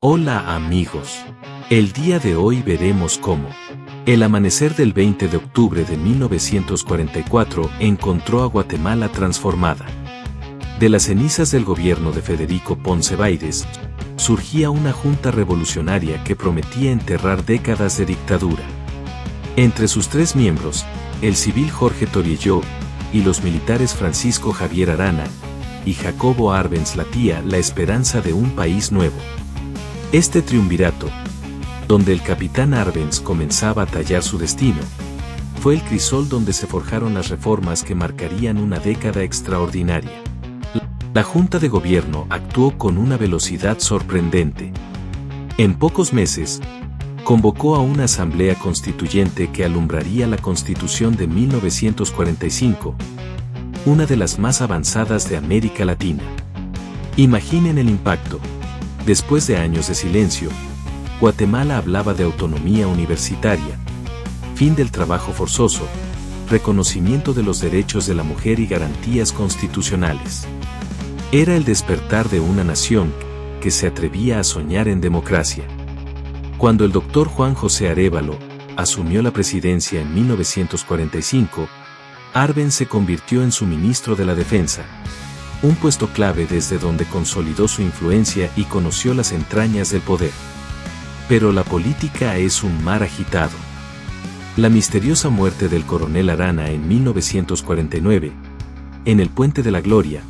Hola amigos. El día de hoy veremos cómo el amanecer del 20 de octubre de 1944 encontró a Guatemala transformada. De las cenizas del gobierno de Federico Ponce Báidez, surgía una junta revolucionaria que prometía enterrar décadas de dictadura. Entre sus tres miembros, el civil Jorge Toriello y los militares Francisco Javier Arana y Jacobo Arbenz latía la esperanza de un país nuevo. Este triunvirato, donde el capitán Arbenz comenzaba a tallar su destino, fue el crisol donde se forjaron las reformas que marcarían una década extraordinaria. La Junta de Gobierno actuó con una velocidad sorprendente. En pocos meses, convocó a una asamblea constituyente que alumbraría la Constitución de 1945, una de las más avanzadas de América Latina. Imaginen el impacto. Después de años de silencio, Guatemala hablaba de autonomía universitaria, fin del trabajo forzoso, reconocimiento de los derechos de la mujer y garantías constitucionales. Era el despertar de una nación que se atrevía a soñar en democracia. Cuando el doctor Juan José Arévalo asumió la presidencia en 1945, Arbenz se convirtió en su ministro de la Defensa, un puesto clave desde donde consolidó su influencia y conoció las entrañas del poder. Pero la política es un mar agitado. La misteriosa muerte del coronel Arana en 1949, en el Puente de la Gloria,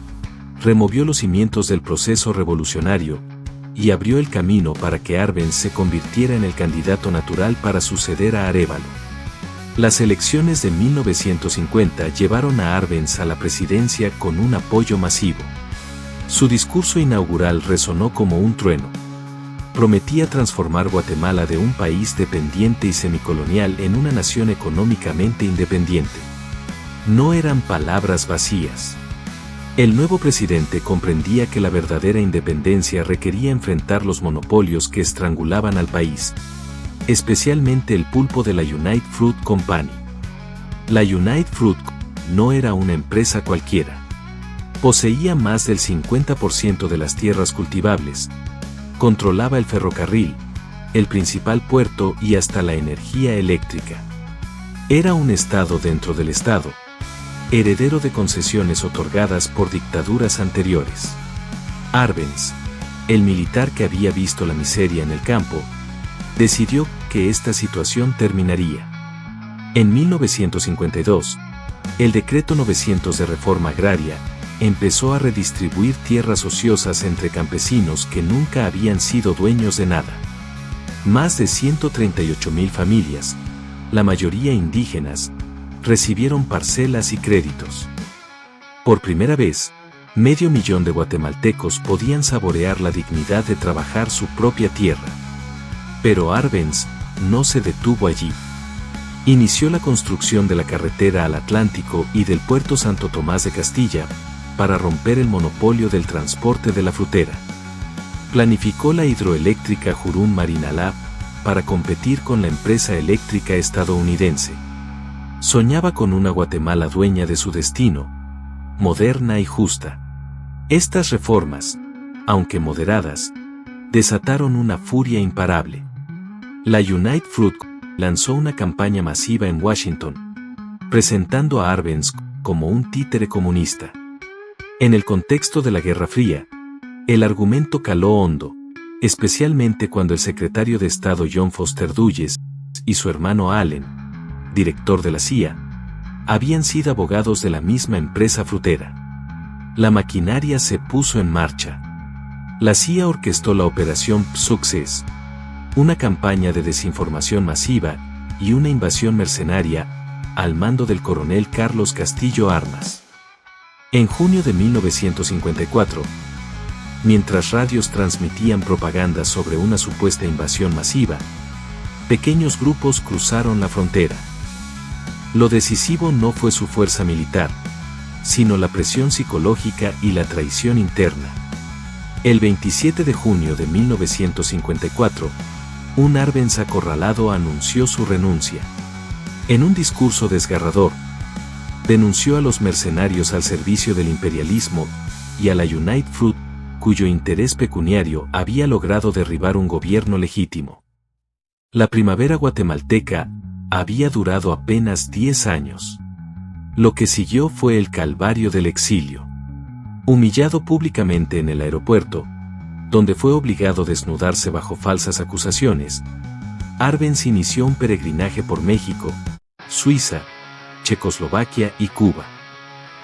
removió los cimientos del proceso revolucionario y abrió el camino para que Arbenz se convirtiera en el candidato natural para suceder a Arévalo. Las elecciones de 1950 llevaron a Arbenz a la presidencia con un apoyo masivo. Su discurso inaugural resonó como un trueno. Prometía transformar Guatemala de un país dependiente y semicolonial en una nación económicamente independiente. No eran palabras vacías. El nuevo presidente comprendía que la verdadera independencia requería enfrentar los monopolios que estrangulaban al país, especialmente el pulpo de la United Fruit Company. La United Fruit no era una empresa cualquiera. Poseía más del 50% de las tierras cultivables, controlaba el ferrocarril, el principal puerto y hasta la energía eléctrica. Era un estado dentro del estado, heredero de concesiones otorgadas por dictaduras anteriores. Arbenz, el militar que había visto la miseria en el campo, decidió que esta situación terminaría. En 1952, el Decreto 900 de Reforma Agraria empezó a redistribuir tierras ociosas entre campesinos que nunca habían sido dueños de nada. Más de 138,000 familias, la mayoría indígenas, recibieron parcelas y créditos. Por primera vez, 500,000 de guatemaltecos podían saborear la dignidad de trabajar su propia tierra. Pero Arbenz no se detuvo allí. Inició la construcción de la carretera al Atlántico y del puerto Santo Tomás de Castilla, para romper el monopolio del transporte de la frutera. Planificó la hidroeléctrica Jurún Marinalá, para competir con la empresa eléctrica estadounidense. Soñaba con una Guatemala dueña de su destino, moderna y justa. Estas reformas, aunque moderadas, desataron una furia imparable. La United Fruit lanzó una campaña masiva en Washington, presentando a Arbenz como un títere comunista. En el contexto de la Guerra Fría, el argumento caló hondo, especialmente cuando el secretario de Estado John Foster Dulles y su hermano Allen, director de la CIA, habían sido abogados de la misma empresa frutera. La maquinaria se puso en marcha. La CIA orquestó la Operación Success, una campaña de desinformación masiva y una invasión mercenaria, al mando del coronel Carlos Castillo Armas. En junio de 1954, mientras radios transmitían propaganda sobre una supuesta invasión masiva, pequeños grupos cruzaron la frontera. Lo decisivo no fue su fuerza militar, sino la presión psicológica y la traición interna. El 27 de junio de 1954, un Arbenz acorralado anunció su renuncia. En un discurso desgarrador, denunció a los mercenarios al servicio del imperialismo y a la United Fruit cuyo interés pecuniario había logrado derribar un gobierno legítimo. La primavera guatemalteca había durado apenas 10 años. Lo que siguió fue el calvario del exilio. Humillado públicamente en el aeropuerto, donde fue obligado a desnudarse bajo falsas acusaciones, Arbenz inició un peregrinaje por México, Suiza, Checoslovaquia y Cuba.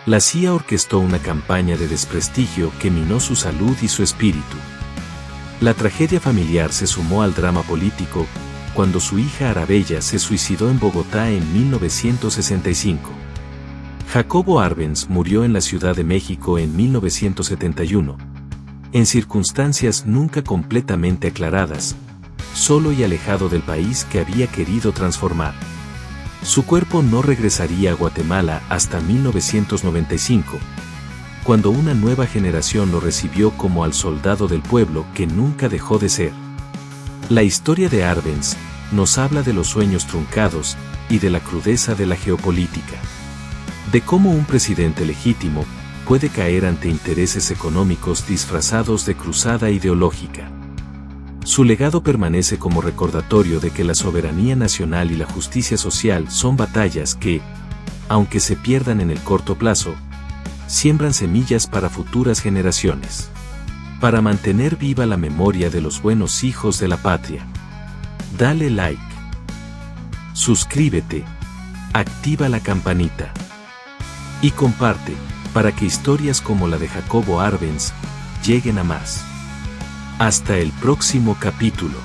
La CIA orquestó una campaña de desprestigio que minó su salud y su espíritu. La tragedia familiar se sumó al drama político cuando su hija Arabella se suicidó en Bogotá en 1965. Jacobo Arbenz murió en la Ciudad de México en 1971, en circunstancias nunca completamente aclaradas, solo y alejado del país que había querido transformar. Su cuerpo no regresaría a Guatemala hasta 1995, cuando una nueva generación lo recibió como al soldado del pueblo que nunca dejó de ser. La historia de Arbenz nos habla de los sueños truncados y de la crudeza de la geopolítica. De cómo un presidente legítimo puede caer ante intereses económicos disfrazados de cruzada ideológica. Su legado permanece como recordatorio de que la soberanía nacional y la justicia social son batallas que, aunque se pierdan en el corto plazo, siembran semillas para futuras generaciones. Para mantener viva la memoria de los buenos hijos de la patria, dale like, suscríbete, activa la campanita y comparte para que historias como la de Jacobo Arbenz lleguen a más. Hasta el próximo capítulo.